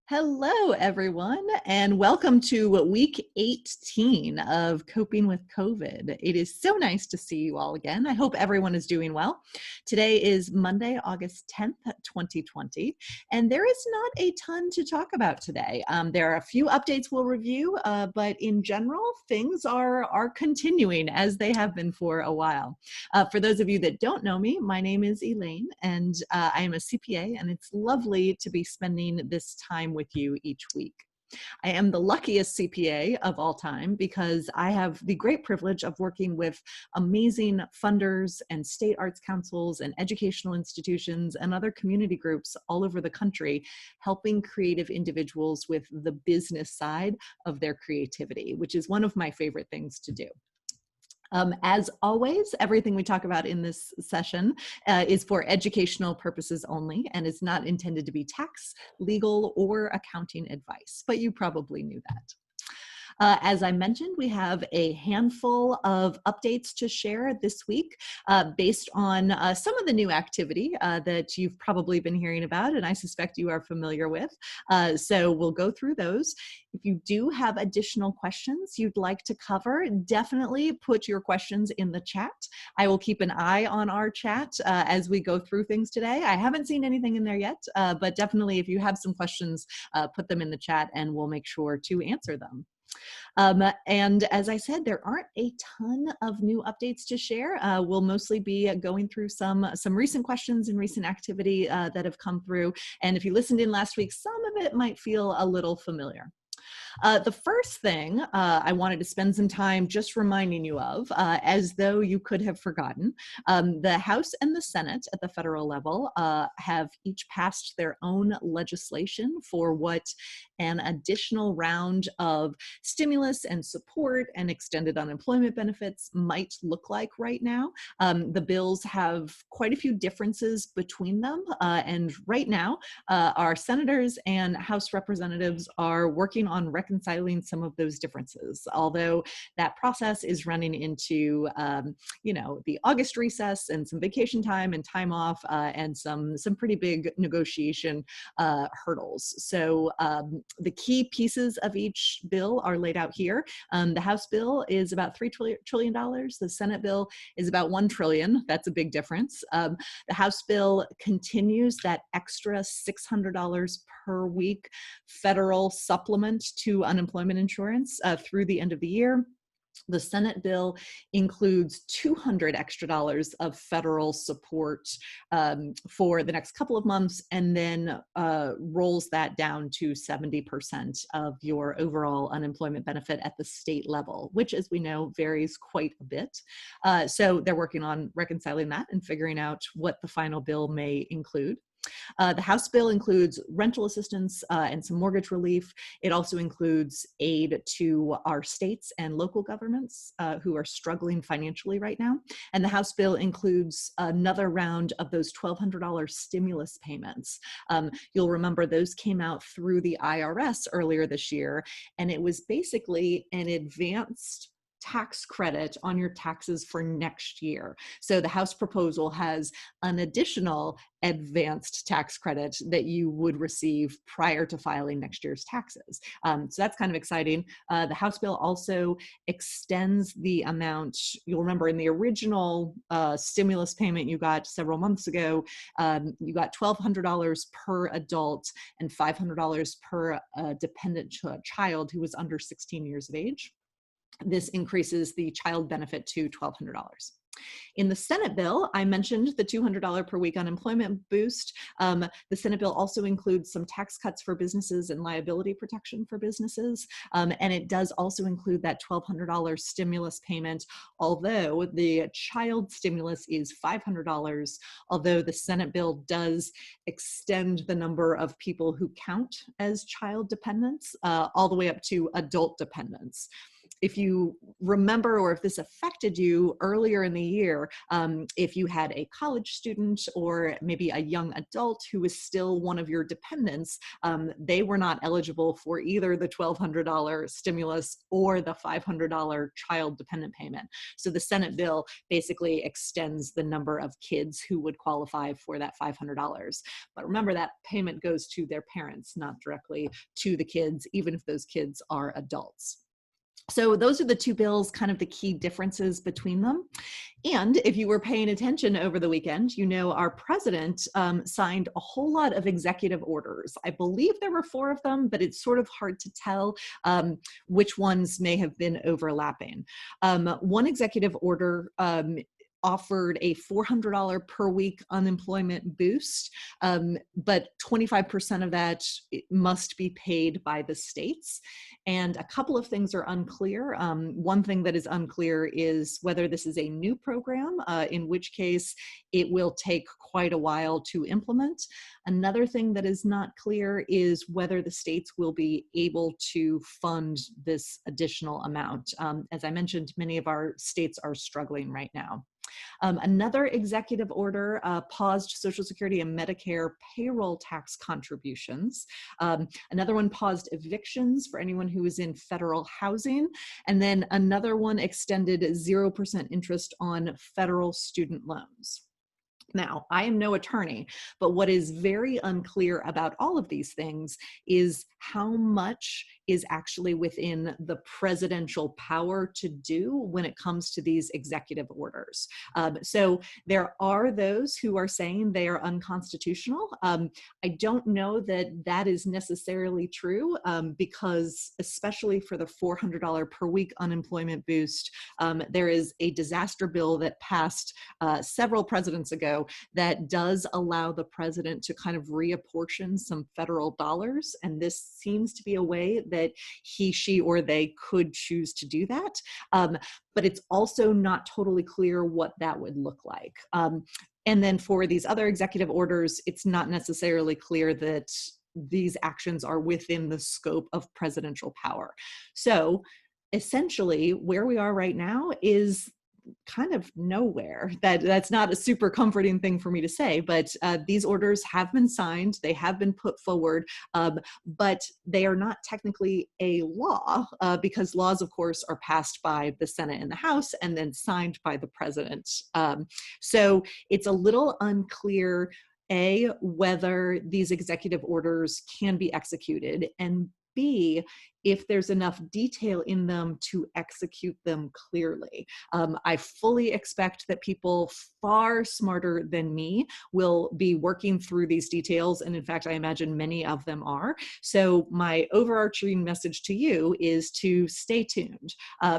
Hello, everyone, and welcome to week 18 of Coping with COVID. It is so nice to see you all again. I hope everyone is doing well. Today is Monday, August 10th, 2020, and there is not a ton to talk about today. There are a few updates we'll review, but in general, things are continuing as they have been for a while. For those of you that don't know me, my name is Elaine, and I am a CPA, and it's lovely to be spending this time with you each week. I am the luckiest CPA of all time because I have the great privilege of working with amazing funders and state arts councils and educational institutions and other community groups all over the country, helping creative individuals with the business side of their creativity, which is one of my favorite things to do. As always, everything we talk about in this session is for educational purposes only and is not intended to be tax, legal, or accounting advice, but you probably knew that. As I mentioned, we have a handful of updates to share this week based on some of the new activity that you've probably been hearing about, and I suspect you are familiar with. So we'll go through those. If you do have additional questions you'd like to cover, definitely put your questions in the chat. I will keep an eye on our chat as we go through things today. I haven't seen anything in there yet, but definitely if you have some questions, put them in the chat and we'll make sure to answer them. And as I said, there aren't a ton of new updates to share. We'll mostly be going through some recent questions and recent activity that have come through. And if you listened in last week, some of it might feel a little familiar. The first thing I wanted to spend some time just reminding you of, as though you could have forgotten, the House and the Senate at the federal level have each passed their own legislation for what an additional round of stimulus and support and extended unemployment benefits might look like right now. The bills have quite a few differences between them, and right now our senators and House representatives are working on reconciling some of those differences, although that process is running into the August recess and some vacation time and time off and some pretty big negotiation hurdles. So the key pieces of each bill are laid out here. The House bill is about $3 trillion. The Senate bill is about $1 trillion. That's a big difference. The House bill continues that extra $600 per week federal supplement to unemployment insurance through the end of the year. The Senate bill includes $200 extra of federal support for the next couple of months, and then rolls that down to 70% of your overall unemployment benefit at the state level, which, as we know, varies quite a bit. So they're working on reconciling that and figuring out what the final bill may include. The House bill includes rental assistance and some mortgage relief. It also includes aid to our states and local governments who are struggling financially right now. And the House bill includes another round of those $1,200 stimulus payments. You'll remember those came out through the IRS earlier this year, and it was basically an advanced tax credit on your taxes for next year. So the House proposal has an additional advanced tax credit that you would receive prior to filing next year's taxes. So that's kind of exciting. The House bill also extends the amount. You'll remember in the original stimulus payment you got several months ago, you got $1,200 per adult and $500 per dependent child who was under 16 years of age. This increases the child benefit to $1,200. In the Senate bill, I mentioned the $200 per week unemployment boost. The Senate bill also includes some tax cuts for businesses and liability protection for businesses. And it does also include that $1,200 stimulus payment, although the child stimulus is $500, although the Senate bill does extend the number of people who count as child dependents all the way up to adult dependents. if you remember, or if this affected you earlier in the year, if you had a college student or maybe a young adult who was still one of your dependents, they were not eligible for either the $1,200 stimulus or the $500 child dependent payment. So the Senate bill basically extends the number of kids who would qualify for that $500. But remember, that payment goes to their parents, not directly to the kids, even if those kids are adults. So those are the two bills, kind of the key differences between them. And if you were paying attention over the weekend, you know our president signed a whole lot of executive orders. I believe there were 4 of them, but it's sort of hard to tell which ones may have been overlapping. One executive order offered a $400 per week unemployment boost, but 25% of that must be paid by the states. And a couple of things are unclear. One thing that is unclear is whether this is a new program, in which case it will take quite a while to implement. Another thing that is not clear is whether the states will be able to fund this additional amount. As I mentioned, many of our states are struggling right now. Another executive order paused Social Security and Medicare payroll tax contributions. Another one paused evictions for anyone who is in federal housing. And then another one extended 0% interest on federal student loans. Now, I am no attorney, but what is very unclear about all of these things is how much is actually within the presidential power to do when it comes to these executive orders. So there are those who are saying they are unconstitutional. I don't know that that is necessarily true because especially for the $400 per week unemployment boost, there is a disaster bill that passed several presidents ago that does allow the president to kind of reapportion some federal dollars. And this seems to be a way that he, she, or they could choose to do that. But it's also not totally clear what that would look like. And then for these other executive orders, it's not necessarily clear that these actions are within the scope of presidential power. So essentially, where we are right now is kind of nowhere. That's not a super comforting thing for me to say, but these orders have been signed, they have been put forward, but they are not technically a law because laws, of course, are passed by the Senate and the House and then signed by the president. So it's a little unclear, A, whether these executive orders can be executed, and B, if there's enough detail in them to execute them clearly. I fully expect that people far smarter than me will be working through these details. And in fact, I imagine many of them are. So my overarching message to you is to stay tuned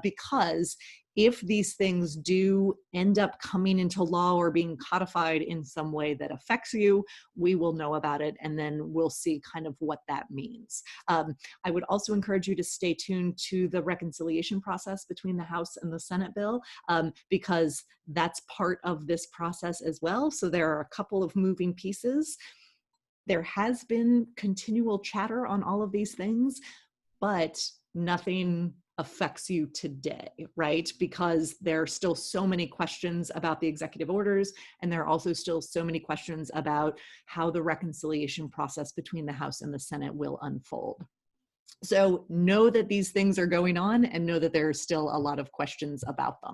because if these things do end up coming into law or being codified in some way that affects you, we will know about it, and then we'll see kind of what that means. I would also encourage you to stay tuned to the reconciliation process between the House and the Senate bill, because that's part of this process as well. So there are a couple of moving pieces. There has been continual chatter on all of these things, but nothing affects you today, right? Because there are still so many questions about the executive orders, and there are also still so many questions about how the reconciliation process between the House and the Senate will unfold. So know that these things are going on, and know that there are still a lot of questions about them.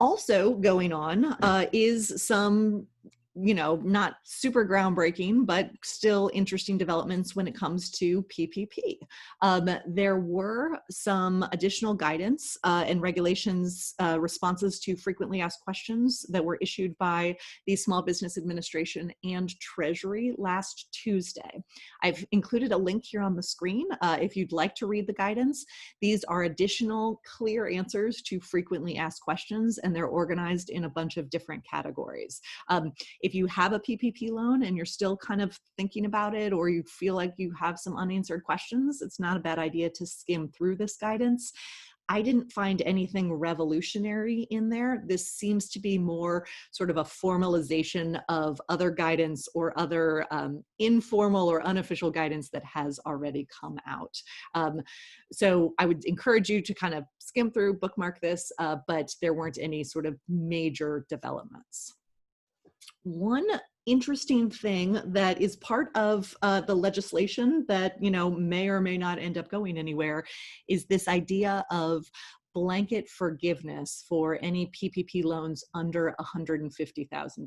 Also going on is some not super groundbreaking, but still interesting developments when it comes to PPP. There were some additional guidance and regulations responses to frequently asked questions that were issued by the Small Business Administration and Treasury last Tuesday. I've included a link here on the screen if you'd like to read the guidance. These are additional clear answers to frequently asked questions, and they're organized in a bunch of different categories. If you have a PPP loan and you're still kind of thinking about it, or you feel like you have some unanswered questions, it's not a bad idea to skim through this guidance. I didn't find anything revolutionary in there. This seems to be more sort of a formalization of other guidance or other informal or unofficial guidance that has already come out. So I would encourage you to kind of skim through, bookmark this, but there weren't any sort of major developments. One interesting thing that is part of the legislation that, you know, may or may not end up going anywhere is this idea of blanket forgiveness for any PPP loans under $150,000.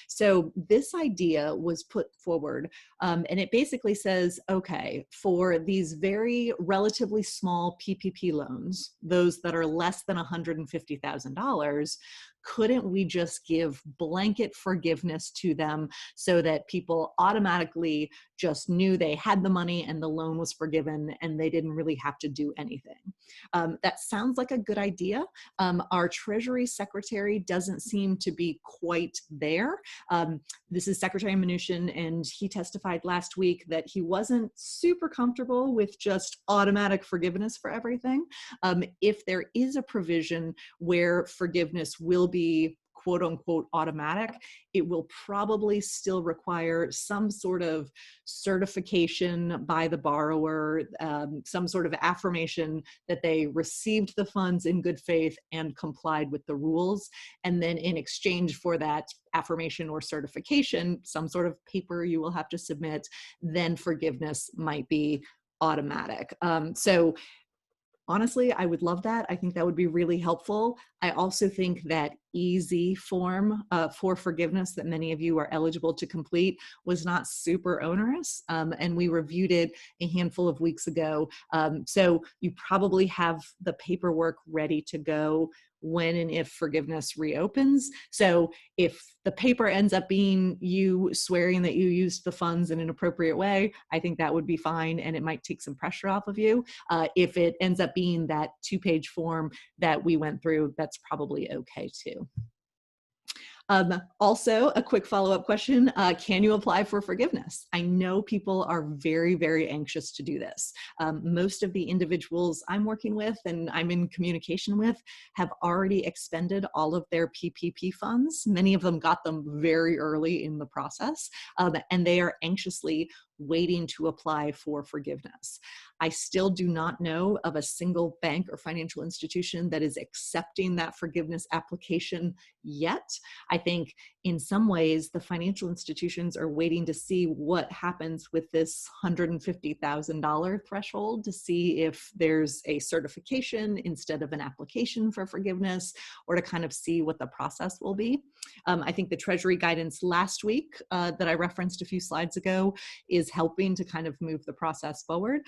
So this idea was put forward, and it basically says, okay, for these very relatively small PPP loans, those that are less than $150,000, couldn't we just give blanket forgiveness to them so that people automatically just knew they had the money and the loan was forgiven and they didn't really have to do anything? That sounds like a good idea. Our Treasury Secretary doesn't seem to be quite there. This is Secretary Mnuchin, and he testified last week that he wasn't super comfortable with just automatic forgiveness for everything. If there is a provision where forgiveness will be quote unquote automatic, it will probably still require some sort of certification by the borrower, some sort of affirmation that they received the funds in good faith and complied with the rules. And then in exchange for that affirmation or certification, some sort of paper you will have to submit, then forgiveness might be automatic. So honestly, I would love that. I think that would be really helpful. I also think that easy form for forgiveness that many of you are eligible to complete was not super onerous, and we reviewed it a handful of weeks ago. So you probably have the paperwork ready to go when and if forgiveness reopens. So if the paper ends up being you swearing that you used the funds in an appropriate way, I think that would be fine, and it might take some pressure off of you. If it ends up being that 2-page form that we went through, that's probably okay too. Also, a quick follow-up question, can you apply for forgiveness? I know people are very, very anxious to do this. Most of the individuals I'm working with and I'm in communication with have already expended all of their PPP funds. Many of them got them very early in the process, and they are anxiously waiting to apply for forgiveness. I still do not know of a single bank or financial institution that is accepting that forgiveness application yet. I think in some ways the financial institutions are waiting to see what happens with this $150,000 threshold to see if there's a certification instead of an application for forgiveness, or to kind of see what the process will be. I think the Treasury guidance last week that I referenced a few slides ago is helping to kind of move the process forward.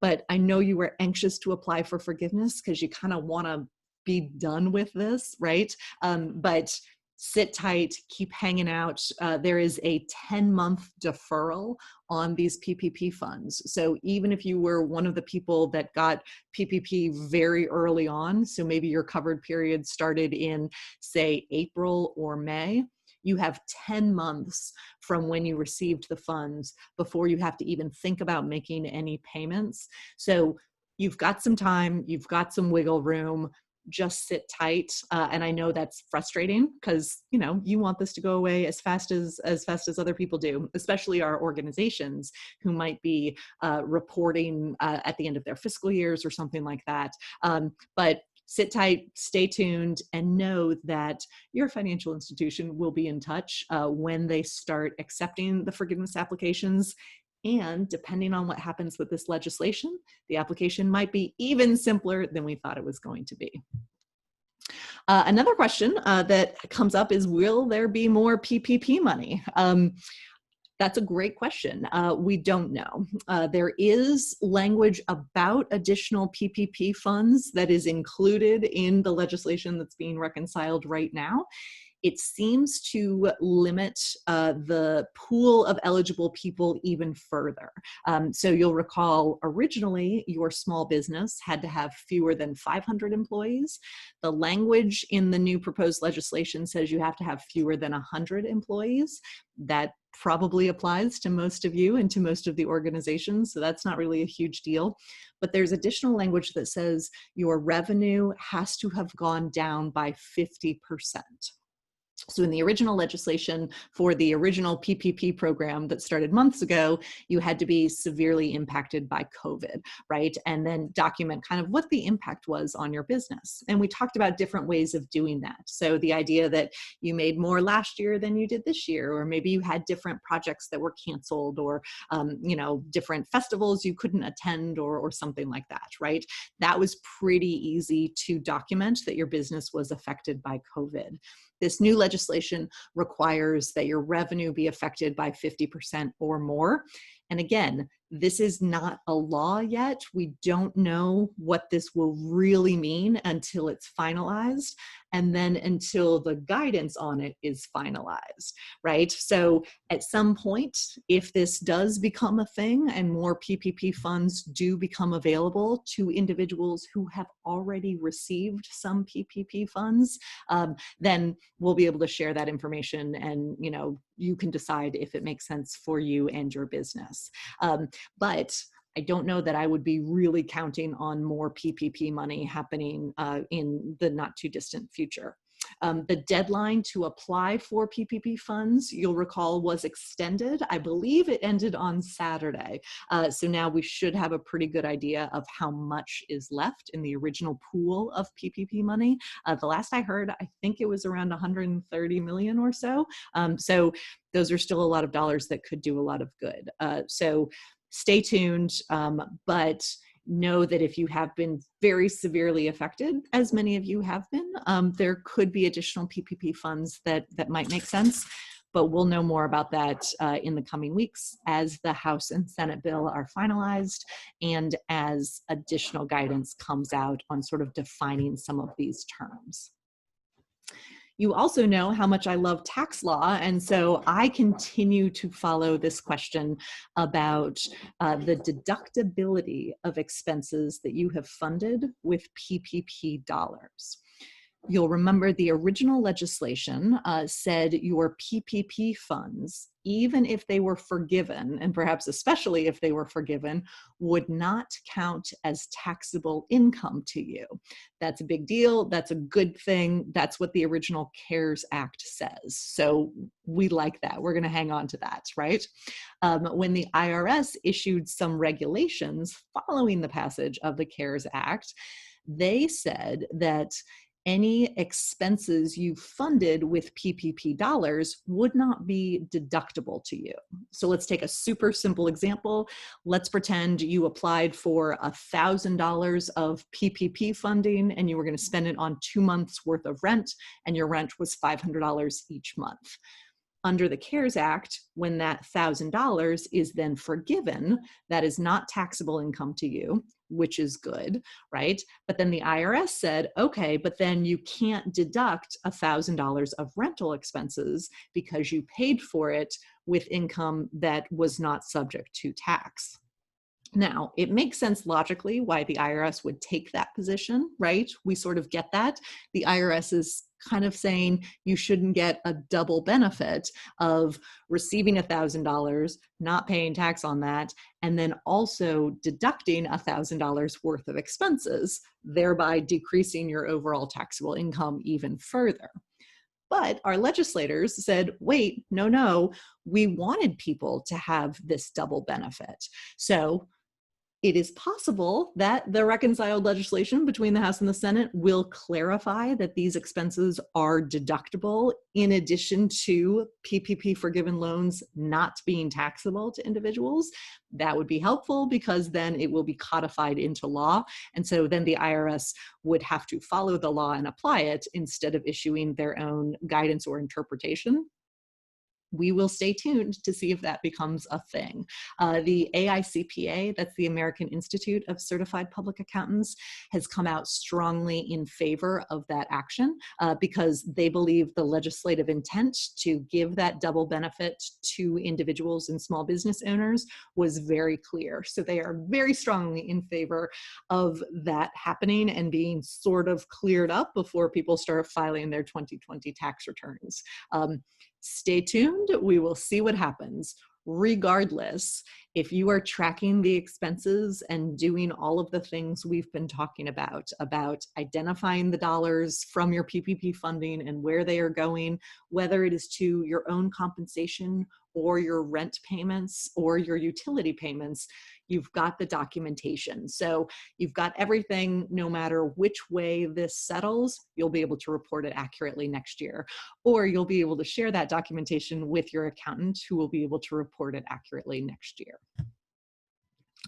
But I know you were anxious to apply for forgiveness because you kind of want to be done with this, right? But sit tight, keep hanging out. There is a 10-month deferral on these PPP funds. So even if you were one of the people that got PPP very early on, so maybe your covered period started in, say, April or May, you have 10 months from when you received the funds before you have to even think about making any payments. So you've got some time, you've got some wiggle room. Just sit tight. And I know that's frustrating because, you know, you want this to go away as fast as other people do, especially our organizations who might be reporting at the end of their fiscal years or something like that. But sit tight, stay tuned, and know that your financial institution will be in touch when they start accepting the forgiveness applications. And depending on what happens with this legislation, the application might be even simpler than we thought it was going to be. Another question that comes up is, will there be more PPP money? That's a great question. We don't know. There is language about additional PPP funds that is included in the legislation that's being reconciled right now. it seems to limit the pool of eligible people even further. So you'll recall originally your small business had to have fewer than 500 employees. The language in the new proposed legislation says you have to have fewer than 100 employees. That probably applies to most of you and to most of the organizations, so that's not really a huge deal. But there's additional language that says your revenue has to have gone down by 50%. So in the original legislation for the original PPP program that started months ago, you had to be severely impacted by COVID, right? And then document kind of what the impact was on your business. And we talked about different ways of doing that. So the idea that you made more last year than you did this year, or maybe you had different projects that were canceled, or different festivals you couldn't attend, or something like that, right? That was pretty easy to document that your business was affected by COVID. This new legislation requires that your revenue be affected by 50% or more. And again, this is not a law yet. We don't know what this will really mean until it's finalized, and then until the guidance on it is finalized, right? So at some point, if this does become a thing and more PPP funds do become available to individuals who have already received some PPP funds, then we'll be able to share that information, and you can decide if it makes sense for you and your business. But I don't know that I would be really counting on more PPP money happening in the not too distant future. The deadline to apply for PPP funds, you'll recall, was extended. I believe it ended on Saturday. So now we should have a pretty good idea of how much is left in the original pool of PPP money. The last I heard, I think it was around 130 million or so. So those are still a lot of dollars that could do a lot of good. So stay tuned, but know that if you have been very severely affected, as many of you have been, there could be additional PPP funds that might make sense. But we'll know more about that in the coming weeks as the House and Senate bill are finalized, and as additional guidance comes out on sort of defining some of these terms. You also know how much I love tax law, and so I continue to follow this question about the deductibility of expenses that you have funded with PPP dollars. You'll remember the original legislation said your PPP funds, even if they were forgiven, and perhaps especially if they were forgiven, would not count as taxable income to you. That's a big deal. That's a good thing. That's what the original CARES Act says. So we like that. We're going to hang on to that, right? When the IRS issued some regulations following the passage of the CARES Act, they said that any expenses you funded with PPP dollars would not be deductible to you. So let's take a super simple example. Let's pretend you applied for $1,000 of PPP funding and you were going to spend it on 2 months worth of rent, and your rent was $500 each month. Under the CARES Act, when that $1,000 is then forgiven, that is not taxable income to you, which is good, right? But then the IRS said, okay, but then you can't deduct $1,000 of rental expenses because you paid for it with income that was not subject to tax. Now, it makes sense logically why the IRS would take that position, right? We sort of get that. The IRS is kind of saying you shouldn't get a double benefit of receiving $1,000, not paying tax on that, and then also deducting $1,000 worth of expenses, thereby decreasing your overall taxable income even further. But our legislators said, wait, no, we wanted people to have this double benefit. So it is possible that the reconciled legislation between the House and the Senate will clarify that these expenses are deductible in addition to PPP forgiven loans not being taxable to individuals. That would be helpful because then it will be codified into law. And so then the IRS would have to follow the law and apply it instead of issuing their own guidance or interpretation. we will stay tuned to see if that becomes a thing. The AICPA, that's the American Institute of Certified Public Accountants, has come out strongly in favor of that action because they believe the legislative intent to give that double benefit to individuals and small business owners was very clear. So they are very strongly in favor of that happening and being sort of cleared up before people start filing their 2020 tax returns. Stay tuned. We will see what happens. Regardless, if you are tracking the expenses and doing all of the things we've been talking about identifying the dollars from your PPP funding and where they are going, whether it is to your own compensation or your rent payments or your utility payments, you've got the documentation. So you've got everything. No matter which way this settles, you'll be able to report it accurately next year, or you'll be able to share that documentation with your accountant who will be able to report it accurately next year.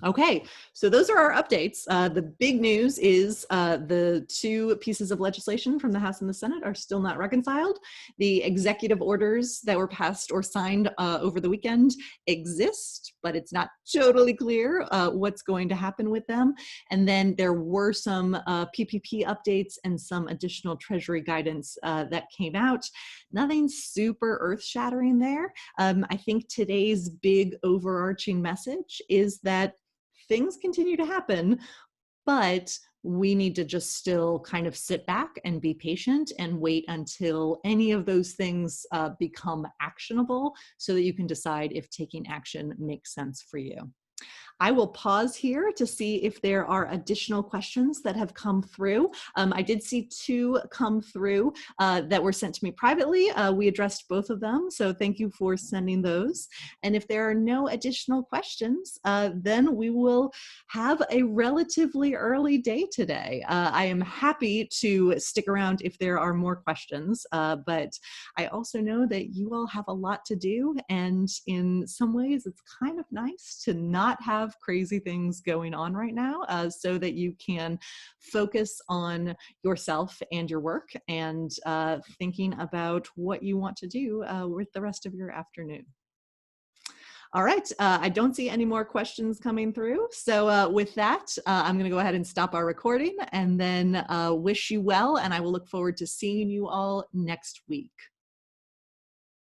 Okay, so those are our updates. The big news is the two pieces of legislation from the House and the Senate are still not reconciled. The executive orders that were passed or signed over the weekend exist, but it's not totally clear what's going to happen with them. And then there were some PPP updates and some additional Treasury guidance that came out. Nothing super earth-shattering there. I think today's big overarching message is that things continue to happen, but we need to just still kind of sit back and be patient and wait until any of those things become actionable so that you can decide if taking action makes sense for you. I will pause here to see if there are additional questions that have come through. I did see two come through that were sent to me privately. We addressed both of them, so thank you for sending those. And if there are no additional questions, then we will have a relatively early day today. I am happy to stick around if there are more questions, but I also know that you all have a lot to do, and in some ways it's kind of nice to not have crazy things going on right now so that you can focus on yourself and your work and thinking about what you want to do with the rest of your afternoon. All right, I don't see any more questions coming through. So with that, I'm gonna go ahead and stop our recording and then wish you well, and I will look forward to seeing you all next week.